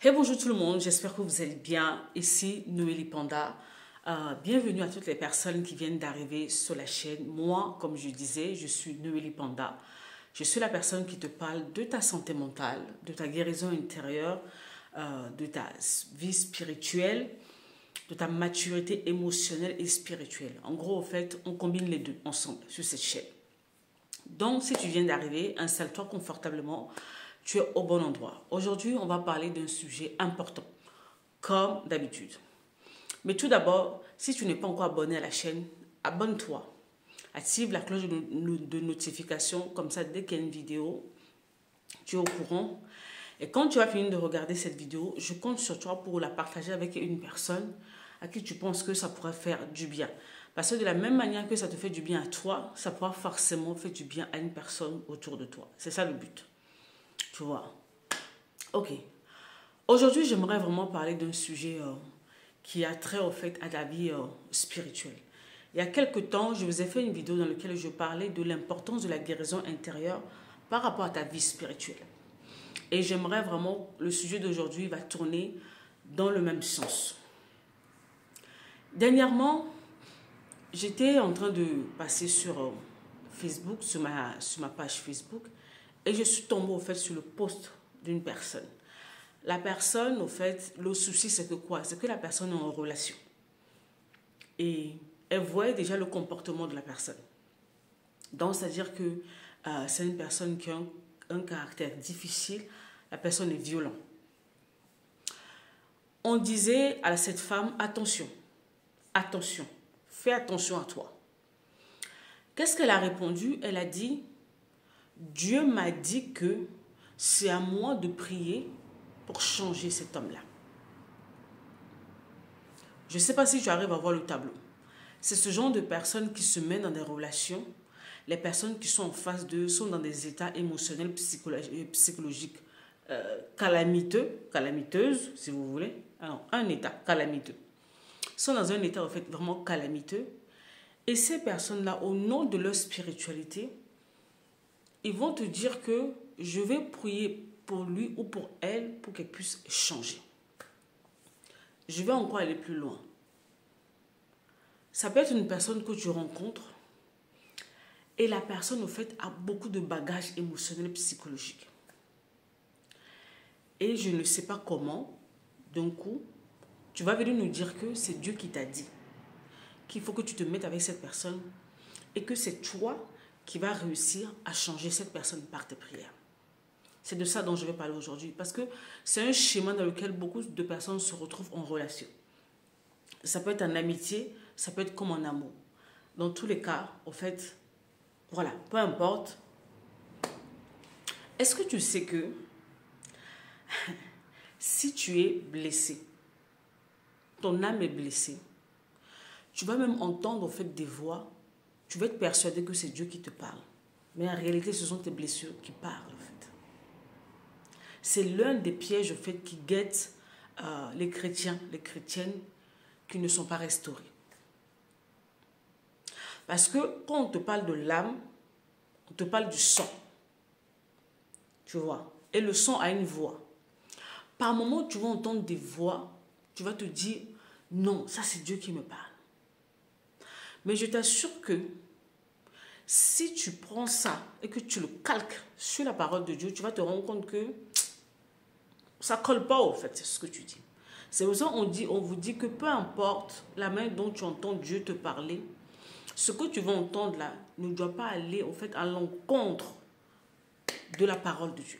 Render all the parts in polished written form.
Hey, bonjour tout le monde, j'espère que vous allez bien. Ici Noélie Panda. Bienvenue à toutes les personnes qui viennent d'arriver sur la chaîne. Moi, comme je disais, je suis Noélie Panda. Je suis la personne qui te parle de ta santé mentale, de ta guérison intérieure, de ta vie spirituelle, de ta maturité émotionnelle et spirituelle. En gros, en fait, on combine les deux ensemble sur cette chaîne. Donc, si tu viens d'arriver, installe-toi confortablement. Tu es au bon endroit. Aujourd'hui, on va parler d'un sujet important, comme d'habitude. Mais tout d'abord, si tu n'es pas encore abonné à la chaîne, abonne-toi. Active la cloche de notification, comme ça, dès qu'il y a une vidéo, tu es au courant. Et quand tu vas finir de regarder cette vidéo, je compte sur toi pour la partager avec une personne à qui tu penses que ça pourrait faire du bien. Parce que de la même manière que ça te fait du bien à toi, ça pourra forcément faire du bien à une personne autour de toi. C'est ça le but. Tu vois. Ok. Aujourd'hui, j'aimerais vraiment parler d'un sujet qui a trait au fait à la vie spirituelle. Il y a quelque temps, je vous ai fait une vidéo dans laquelle je parlais de l'importance de la guérison intérieure par rapport à ta vie spirituelle. Et j'aimerais vraiment, le sujet d'aujourd'hui va tourner dans le même sens. Dernièrement, j'étais en train de passer sur Facebook, sur ma page Facebook, et je suis tombée au fait sur le post d'une personne. La personne, au fait, le souci c'est que quoi? C'est que la personne est en relation. Et elle voit déjà le comportement de la personne. Donc, c'est-à-dire que c'est une personne qui a un caractère difficile. La personne est violente. On disait à cette femme, attention, attention, fais attention à toi. Qu'est-ce qu'elle a répondu? Elle a dit, Dieu m'a dit que c'est à moi de prier pour changer cet homme-là. Je ne sais pas si tu arrives à voir le tableau. C'est ce genre de personnes qui se mettent dans des relations. Les personnes qui sont en face d'eux sont dans des états émotionnels, psychologiques calamiteuses, si vous voulez. Alors, un état calamiteux. Ils sont dans un état, en fait, vraiment calamiteux. Et ces personnes-là, au nom de leur spiritualité, ils vont te dire que je vais prier pour lui ou pour elle pour qu'elle puisse changer. Je vais encore aller plus loin. Ça peut être une personne que tu rencontres et la personne, au fait, a beaucoup de bagages émotionnels et psychologiques. Et je ne sais pas comment, d'un coup, tu vas venir nous dire que c'est Dieu qui t'a dit qu'il faut que tu te mettes avec cette personne et que c'est toi qui vas réussir à changer cette personne par tes prières. C'est de ça dont je vais parler aujourd'hui parce que c'est un schéma dans lequel beaucoup de personnes se retrouvent en relation. Ça peut être en amitié, ça peut être comme en amour. Dans tous les cas, au fait, voilà, peu importe. Est-ce que tu sais que si tu es blessé, ton âme est blessée, tu vas même entendre au fait des voix, tu vas être persuadé que c'est Dieu qui te parle. Mais en réalité, ce sont tes blessures qui parlent, en fait. C'est l'un des pièges, en fait, qui guettent les chrétiens, les chrétiennes qui ne sont pas restaurés. Parce que quand on te parle de l'âme, on te parle du sang. Tu vois. Et le sang a une voix. Par moments, tu vas entendre des voix, tu vas te dire, non, ça c'est Dieu qui me parle. Mais je t'assure que si tu prends ça et que tu le calques sur la parole de Dieu, tu vas te rendre compte que ça ne colle pas au fait, c'est ce que tu dis. C'est pour ça qu'on vous dit que peu importe la manière dont tu entends Dieu te parler, ce que tu vas entendre là ne doit pas aller au fait à l'encontre de la parole de Dieu.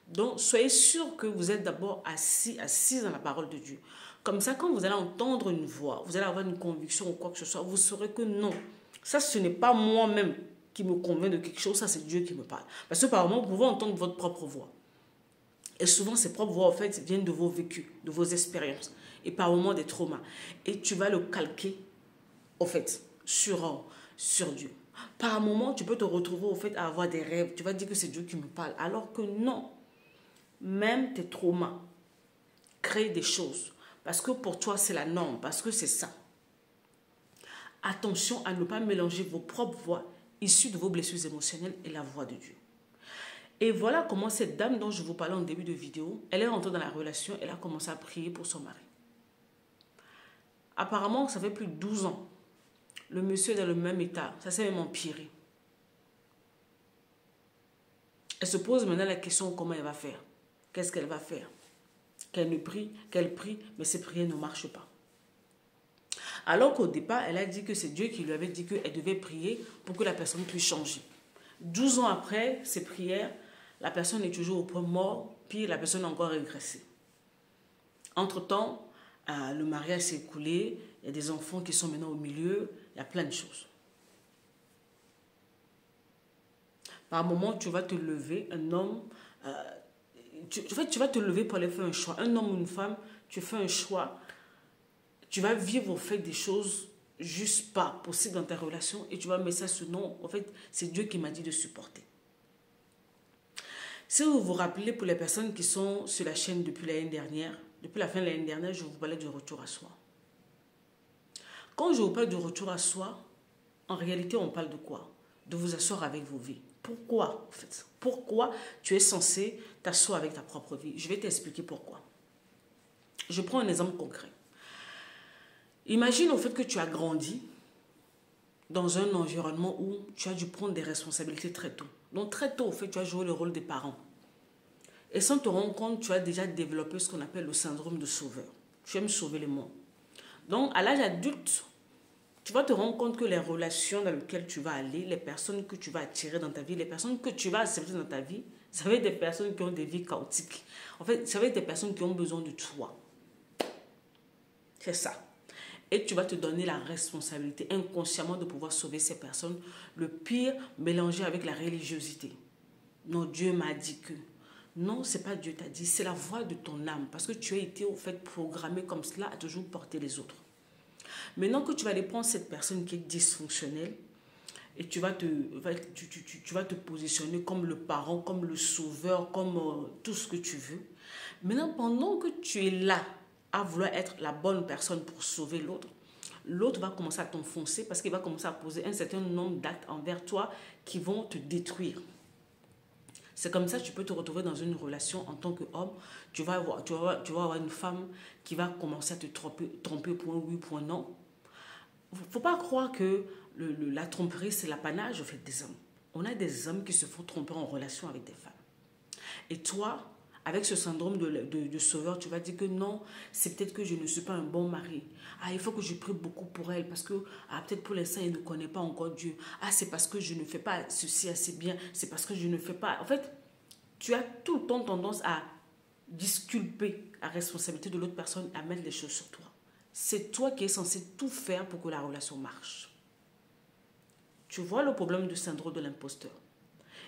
Donc, soyez sûr que vous êtes d'abord assis dans la parole de Dieu. Comme ça, quand vous allez entendre une voix, vous allez avoir une conviction ou quoi que ce soit, vous saurez que non, ça ce n'est pas moi-même qui me convainc de quelque chose, ça c'est Dieu qui me parle. Parce que par moment, vous pouvez entendre votre propre voix. Et souvent, ces propres voix, en fait, viennent de vos vécus, de vos expériences. Et par moments, des traumas. Et tu vas le calquer, en fait, sur Dieu. Par moment, tu peux te retrouver, au fait, à avoir des rêves. Tu vas dire que c'est Dieu qui me parle. Alors que non. Même tes traumas créent des choses. Parce que pour toi, c'est la norme. Parce que c'est ça. Attention à ne pas mélanger vos propres voix issues de vos blessures émotionnelles et la voix de Dieu. Et voilà comment cette dame dont je vous parlais en début de vidéo, elle est rentrée dans la relation, elle a commencé à prier pour son mari. Apparemment, ça fait plus de 12 ans. Le monsieur est dans le même état, ça s'est même empiré. Elle se pose maintenant la question comment elle va faire. Qu'est-ce qu'elle va faire? Qu'elle prie, mais ses prières ne marchent pas. Alors qu'au départ, elle a dit que c'est Dieu qui lui avait dit qu'elle devait prier pour que la personne puisse changer. 12 ans après ces prières, la personne est toujours au point mort, puis la personne a encore régressé. Entre-temps, le mariage s'est écoulé, il y a des enfants qui sont maintenant au milieu, il y a plein de choses. Par moment, tu vas te lever, un homme, tu vas te lever pour aller faire un choix. Un homme ou une femme, tu fais un choix, tu vas vivre au fait des choses juste pas possibles dans ta relation et tu vas mettre ça sur non. En fait, c'est Dieu qui m'a dit de supporter. Si vous vous rappelez, pour les personnes qui sont sur la chaîne depuis l'année dernière, depuis la fin de l'année dernière, je vous parlais du retour à soi. Quand je vous parle du retour à soi, en réalité, on parle de quoi? De vous asseoir avec vos vies. Pourquoi, en fait? Pourquoi tu es censé t'asseoir avec ta propre vie? Je vais t'expliquer pourquoi. Je prends un exemple concret. Imagine au fait que tu as grandi dans un environnement où tu as dû prendre des responsabilités très tôt. Donc très tôt, au fait, tu as joué le rôle des parents. Et sans te rendre compte, tu as déjà développé ce qu'on appelle le syndrome de sauveur. Tu aimes sauver les mondes. Donc à l'âge adulte, tu vas te rendre compte que les relations dans lesquelles tu vas aller, les personnes que tu vas attirer dans ta vie, les personnes que tu vas accepter dans ta vie, ça va être des personnes qui ont des vies chaotiques. En fait, ça va être des personnes qui ont besoin de toi. C'est ça. Et tu vas te donner la responsabilité inconsciemment de pouvoir sauver ces personnes. Le pire, mélangé avec la religiosité. Non, Dieu m'a dit que. Non, ce n'est pas Dieu t'a dit, c'est la voix de ton âme. Parce que tu as été au fait programmé comme cela à toujours porter les autres. Maintenant que tu vas aller prendre cette personne qui est dysfonctionnelle et tu vas te positionner comme le parent, comme le sauveur, comme tout ce que tu veux. Maintenant, pendant que tu es là à vouloir être la bonne personne pour sauver l'autre, l'autre va commencer à t'enfoncer parce qu'il va commencer à poser un certain nombre d'actes envers toi qui vont te détruire. C'est comme ça que tu peux te retrouver dans une relation en tant qu'homme. Tu vas avoir une femme qui va commencer à te tromper point oui, point non. Il ne faut pas croire que la tromperie, c'est l'apanage au fait, des hommes. On a des hommes qui se font tromper en relation avec des femmes. Et toi, avec ce syndrome de sauveur, tu vas dire que non, c'est peut-être que je ne suis pas un bon mari. Ah, il faut que je prie beaucoup pour elle parce que peut-être pour l'instant, elle ne connaît pas encore Dieu. Ah, c'est parce que je ne fais pas ceci assez bien. C'est parce que je ne fais pas... En fait, tu as tout le temps tendance à disculper la responsabilité de l'autre personne, à mettre les choses sur toi. C'est toi qui es censé tout faire pour que la relation marche. Tu vois le problème du syndrome de l'imposteur.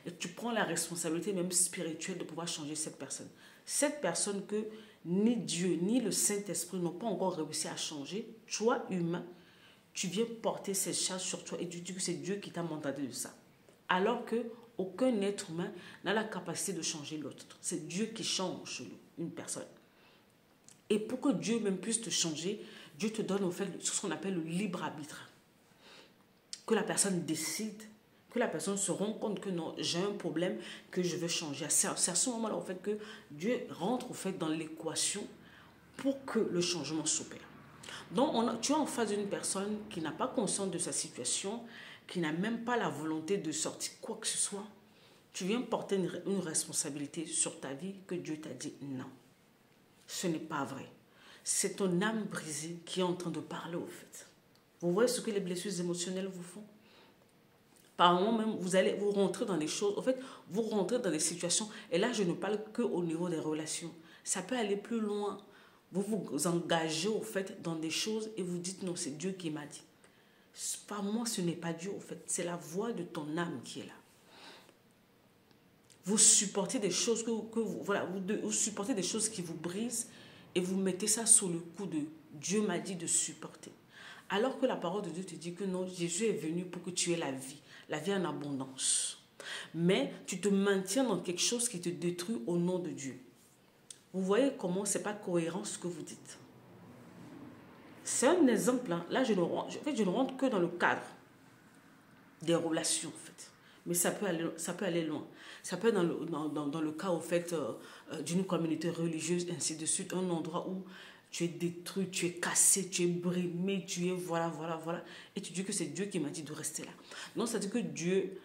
Et tu prends la responsabilité même spirituelle de pouvoir changer cette personne. Cette personne que ni Dieu ni le Saint-Esprit n'ont pas encore réussi à changer, toi humain, tu viens porter cette charge sur toi et tu dis que c'est Dieu qui t'a mandaté de ça. Alors que aucun être humain n'a la capacité de changer l'autre. C'est Dieu qui change une personne. Et pour que Dieu même puisse te changer, Dieu te donne en fait ce qu'on appelle le libre arbitre. Que la personne décide, que la personne se rende compte que non, j'ai un problème que je veux changer. C'est à ce moment-là en fait que Dieu rentre en fait dans l'équation pour que le changement s'opère. Donc tu es en face d'une personne qui n'a pas conscience de sa situation, qui n'a même pas la volonté de sortir quoi que ce soit. Tu viens porter une responsabilité sur ta vie que Dieu t'a dit non. Ce n'est pas vrai. C'est ton âme brisée qui est en train de parler au fait. Vous voyez ce que les blessures émotionnelles vous font? Par moment même, vous rentrez dans des choses, en fait, vous rentrez dans des situations, et là je ne parle qu'au niveau des relations. Ça peut aller plus loin. Vous vous engagez au fait dans des choses et vous dites non, c'est Dieu qui m'a dit. Par moi, ce n'est pas Dieu au fait, c'est la voix de ton âme qui est là. Vous supportez des choses vous supportez des choses qui vous brisent et vous mettez ça sous le coup de Dieu m'a dit de supporter. Alors que la parole de Dieu te dit que non, Jésus est venu pour que tu aies la vie en abondance. Mais tu te maintiens dans quelque chose qui te détruit au nom de Dieu. Vous voyez comment ce n'est pas cohérent ce que vous dites. C'est un exemple. Là, je ne rentre que dans le cadre des relations en fait. Mais ça peut aller loin. Ça peut être dans le cas, au fait, d'une communauté religieuse, ainsi de suite, un endroit où tu es détruit, tu es cassé, tu es brimé, tu es voilà, voilà, voilà. Et tu dis que c'est Dieu qui m'a dit de rester là. Non, ça dit que Dieu,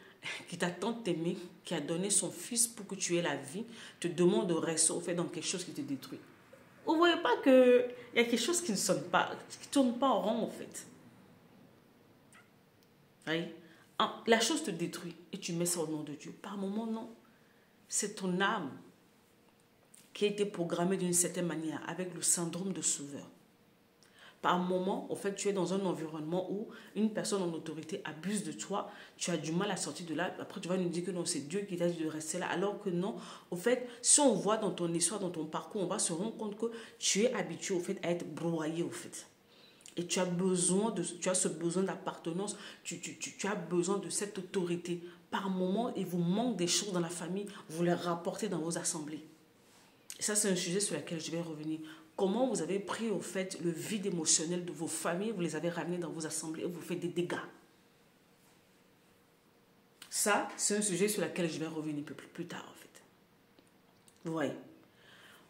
qui t'a tant aimé, qui a donné son Fils pour que tu aies la vie, te demande de rester, au fait, dans quelque chose qui te détruit. Vous ne voyez pas qu'il y a quelque chose qui ne sonne pas, qui ne tourne pas en rond, en fait. Oui. La chose te détruit et tu mets ça au nom de Dieu. Par moment, non. C'est ton âme qui a été programmée d'une certaine manière avec le syndrome de sauveur. Par moment, en fait, tu es dans un environnement où une personne en autorité abuse de toi, tu as du mal à sortir de là. Après, tu vas nous dire que non, c'est Dieu qui t'a dit de rester là. Alors que non, au fait, si on voit dans ton histoire, dans ton parcours, on va se rendre compte que tu es habitué, au fait, à être broyé, au fait. Et tu as ce besoin d'appartenance, tu as besoin de cette autorité. Par moment, il vous manque des choses dans la famille, vous les rapportez dans vos assemblées. Et ça, c'est un sujet sur lequel je vais revenir. Comment vous avez pris, au fait, le vide émotionnel de vos familles, vous les avez ramenés dans vos assemblées et vous faites des dégâts. Ça, c'est un sujet sur lequel je vais revenir un peu plus tard, en fait. Vous voyez,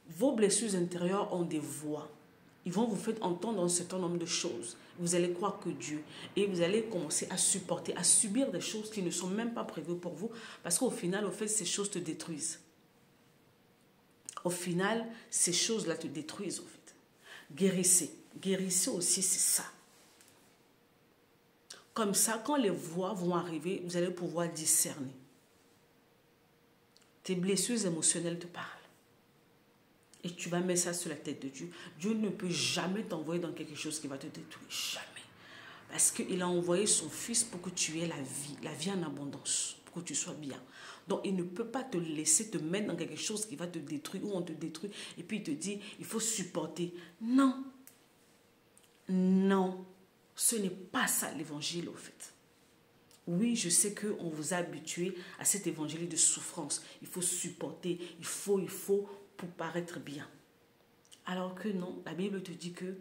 vos blessures intérieures ont des voix. Ils vont vous faire entendre un certain nombre de choses. Vous allez croire que Dieu. Et vous allez commencer à supporter, à subir des choses qui ne sont même pas prévues pour vous. Parce qu'au final, au fait, ces choses te détruisent. Au final, ces choses-là te détruisent, au fait. Guérissez. Guérissez aussi, c'est ça. Comme ça, quand les voix vont arriver, vous allez pouvoir discerner. Tes blessures émotionnelles te parlent. Et tu vas mettre ça sur la tête de Dieu. Dieu ne peut jamais t'envoyer dans quelque chose qui va te détruire. Jamais. Parce qu'il a envoyé son Fils pour que tu aies la vie en abondance, pour que tu sois bien. Donc, il ne peut pas te laisser te mettre dans quelque chose qui va te détruire, ou on te détruit, et puis il te dit, il faut supporter. Non. Non. Ce n'est pas ça l'évangile, au fait. Oui, je sais qu'on vous a habitué à cet évangile de souffrance. Il faut supporter, il faut, pour paraître bien. Alors que non, la Bible te dit que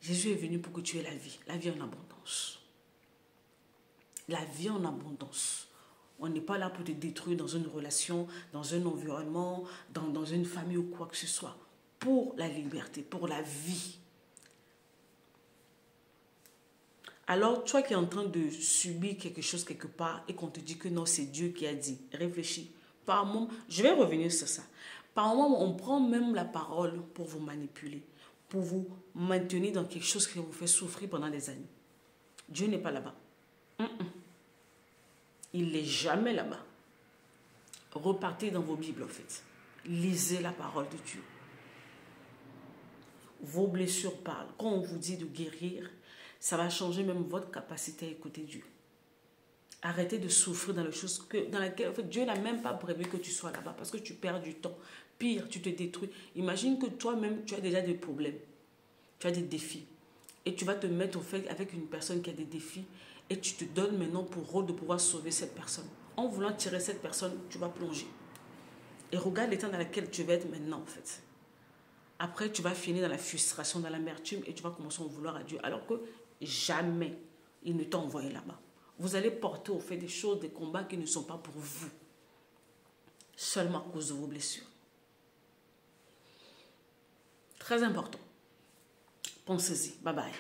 Jésus est venu pour que tu aies la vie en abondance. La vie en abondance. On n'est pas là pour te détruire dans une relation, dans un environnement, dans une famille ou quoi que ce soit. Pour la liberté, pour la vie. Alors, toi qui es en train de subir quelque chose quelque part et qu'on te dit que non, c'est Dieu qui a dit, réfléchis. Par moment, je vais revenir sur ça. Par moment, on prend même la parole pour vous manipuler, pour vous maintenir dans quelque chose qui vous fait souffrir pendant des années. Dieu n'est pas là-bas. Il n'est jamais là-bas. Repartez dans vos Bibles, en fait. Lisez la parole de Dieu. Vos blessures parlent. Quand on vous dit de guérir, ça va changer même votre capacité à écouter Dieu. Arrêtez de souffrir dans les choses dans lesquelles en fait, Dieu n'a même pas prévu que tu sois là-bas parce que tu perds du temps. Pire, tu te détruis. Imagine que toi-même, tu as déjà des problèmes. Tu as des défis. Et tu vas te mettre au fait avec une personne qui a des défis et tu te donnes maintenant pour rôle de pouvoir sauver cette personne. En voulant tirer cette personne, tu vas plonger. Et regarde l'état dans lequel tu vas être maintenant, en fait. Après, tu vas finir dans la frustration, dans l'amertume et tu vas commencer à en vouloir à Dieu. Alors que jamais il ne t'a envoyé là-bas. Vous allez porter au fait des choses, des combats qui ne sont pas pour vous. Seulement à cause de vos blessures. Très important. Pensez-y. Bye bye.